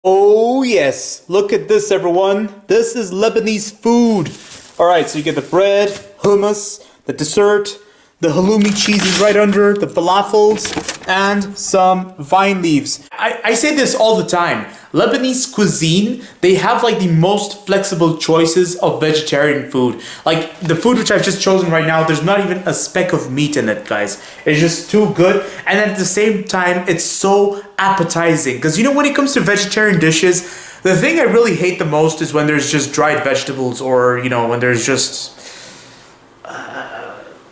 Oh yes, look at this everyone. This is Lebanese food. Alright, so you get the bread, hummus, the dessert, the halloumi cheese is right under, the falafels, and some vine leaves. I say this all the time. Lebanese cuisine, they have like the most flexible choices of vegetarian food. Like the food which I've just chosen right now, there's not even a speck of meat in it, guys. It's just too good. And at the same time, it's so appetizing. Because you know, when it comes to vegetarian dishes, the thing I really hate the most is when there's just dried vegetables or, you know, when there's just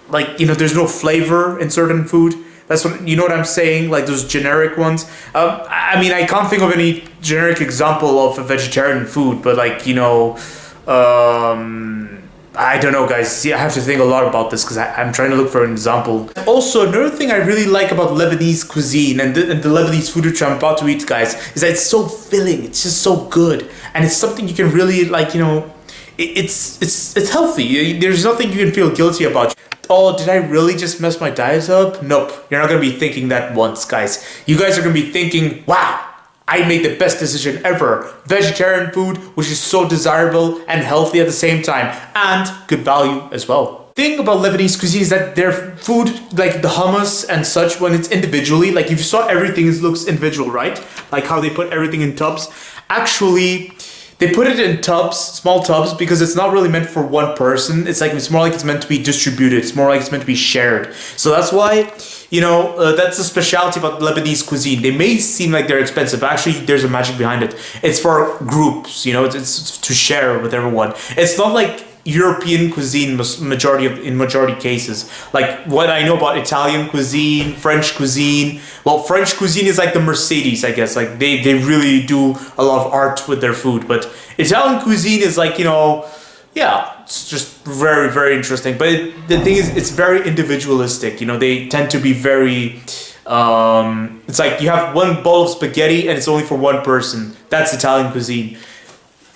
like, you know, there's no flavor in certain food. That's what, you know what I'm saying? Like those generic ones. I mean, I can't think of any generic example of a vegetarian food, but like, you know, I don't know, guys. See, I have to think a lot about this because I'm trying to look for an example. Also, another thing I really like about Lebanese cuisine and the Lebanese food which I'm about to eat, guys, is that it's so filling. It's just so good. And it's something you can really, like, you know, it's healthy. There's nothing you can feel guilty about. Oh, did I really just mess my diet up? Nope. You're not going to be thinking that once, guys. You guys are going to be thinking, wow, I made the best decision ever. Vegetarian food, which is so desirable and healthy at the same time, and good value as well. The thing about Lebanese cuisine is that their food, like the hummus and such, when it's individually, like if you saw everything, it looks individual, right? Like how they put everything in tubs. Actually, they put it in tubs, small tubs, because it's not really meant for one person. It's more like it's meant to be distributed. It's more like it's meant to be shared. So that's why, you know, that's the specialty about Lebanese cuisine. They may seem like they're expensive. Actually, there's a magic behind it. It's for groups, you know, it's to share with everyone. It's not like European cuisine in majority cases. Like what I know about Italian cuisine, French cuisine. Well, French cuisine is like the Mercedes, I guess. Like they really do a lot of art with their food. But Italian cuisine is like, you know, yeah, it's just very, very interesting. But the thing is, it's very individualistic. You know, they tend to be very, it's like you have one bowl of spaghetti and it's only for one person. That's Italian cuisine.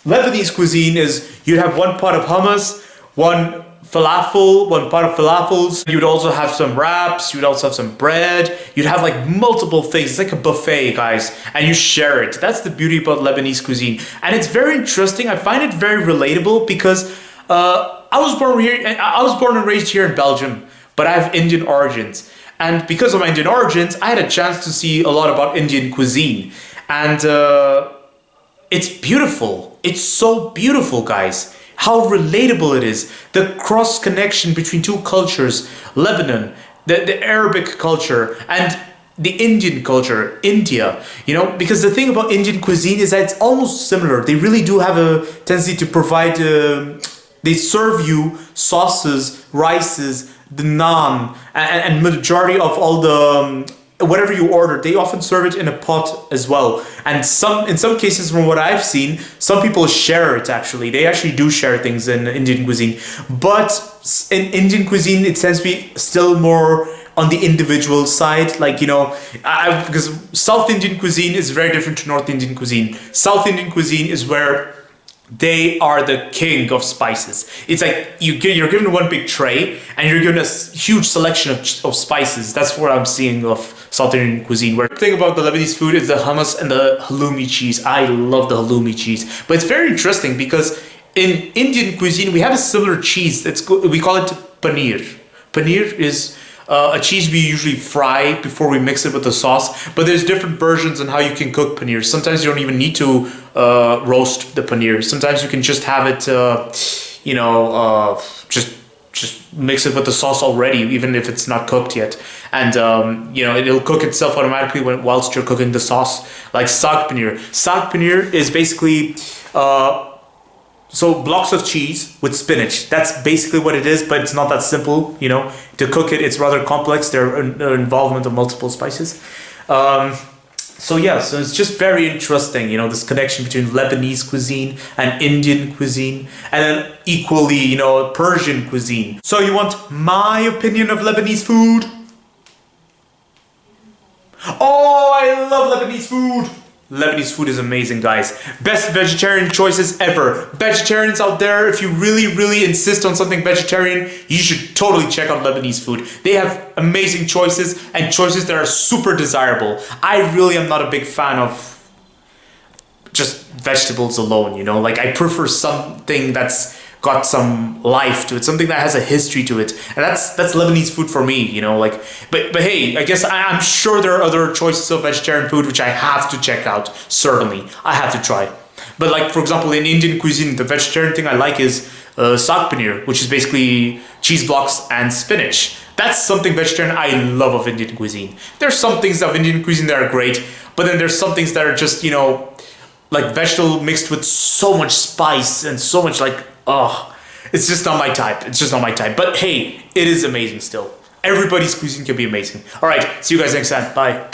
Lebanese cuisine is you'd have one pot of hummus, one pot of falafels. You'd also have some wraps. You'd also have some bread. You'd have like multiple things. It's like a buffet, guys, and you share it. That's the beauty about Lebanese cuisine, and it's very interesting. I find it very relatable because I was born and raised here in Belgium, but I have Indian origins, and because of my Indian origins, I had a chance to see a lot about Indian cuisine, and it's beautiful. It's so beautiful, guys. How relatable it is. The cross connection between two cultures, Lebanon, the Arabic culture, and the Indian culture, India. You know, because the thing about Indian cuisine is that it's almost similar. They really do have a tendency to provide, they serve you sauces, rices, the naan, and majority of all the whatever you order, they often serve it in a pot as well. And in some cases, from what I've seen, some people share it actually. They actually do share things in Indian cuisine. But in Indian cuisine, it tends to be still more on the individual side. Like, you know, because South Indian cuisine is very different to North Indian cuisine. South Indian cuisine is where they are the king of spices. It's like you're given one big tray and you're given a huge selection of spices. That's what I'm seeing of South Indian cuisine. Where the thing about the Lebanese food is the hummus and the halloumi cheese. I love the halloumi cheese. But it's very interesting because in Indian cuisine, we have a similar cheese. We call it paneer. Paneer is a cheese we usually fry before we mix it with the sauce, but there's different versions on how you can cook paneer. Sometimes you don't even need to roast the paneer. Sometimes you can just have it, you know, just mix it with the sauce already, even if it's not cooked yet. And, you know, it'll cook itself automatically whilst you're cooking the sauce, like saag paneer. Saag paneer is basically so blocks of cheese with spinach. That's basically what it is, but it's not that simple, you know. To cook it, it's rather complex. There are involvement of multiple spices. So yeah, so it's just very interesting, you know, this connection between Lebanese cuisine and Indian cuisine, and then equally, you know, Persian cuisine. So you want my opinion of Lebanese food? Oh, I love Lebanese food! Lebanese food is amazing, guys. Best vegetarian choices ever. Vegetarians out there, if you really, really insist on something vegetarian, you should totally check out Lebanese food. They have amazing choices and choices that are super desirable. I really am not a big fan of just vegetables alone, you know? Like I prefer something that's got some life to it, something that has a history to it. And that's Lebanese food for me, you know, like but hey, I guess I'm sure there are other choices of vegetarian food which I have to check out. Certainly. I have to try. But like for example in Indian cuisine, the vegetarian thing I like is saag paneer, which is basically cheese blocks and spinach. That's something vegetarian I love of Indian cuisine. There's some things of Indian cuisine that are great, but then there's some things that are just, you know, like vegetable mixed with so much spice and so much like, oh, it's just not my type. It's just not my type. But hey, it is amazing still. Everybody's cuisine can be amazing. All right, see you guys next time. Bye.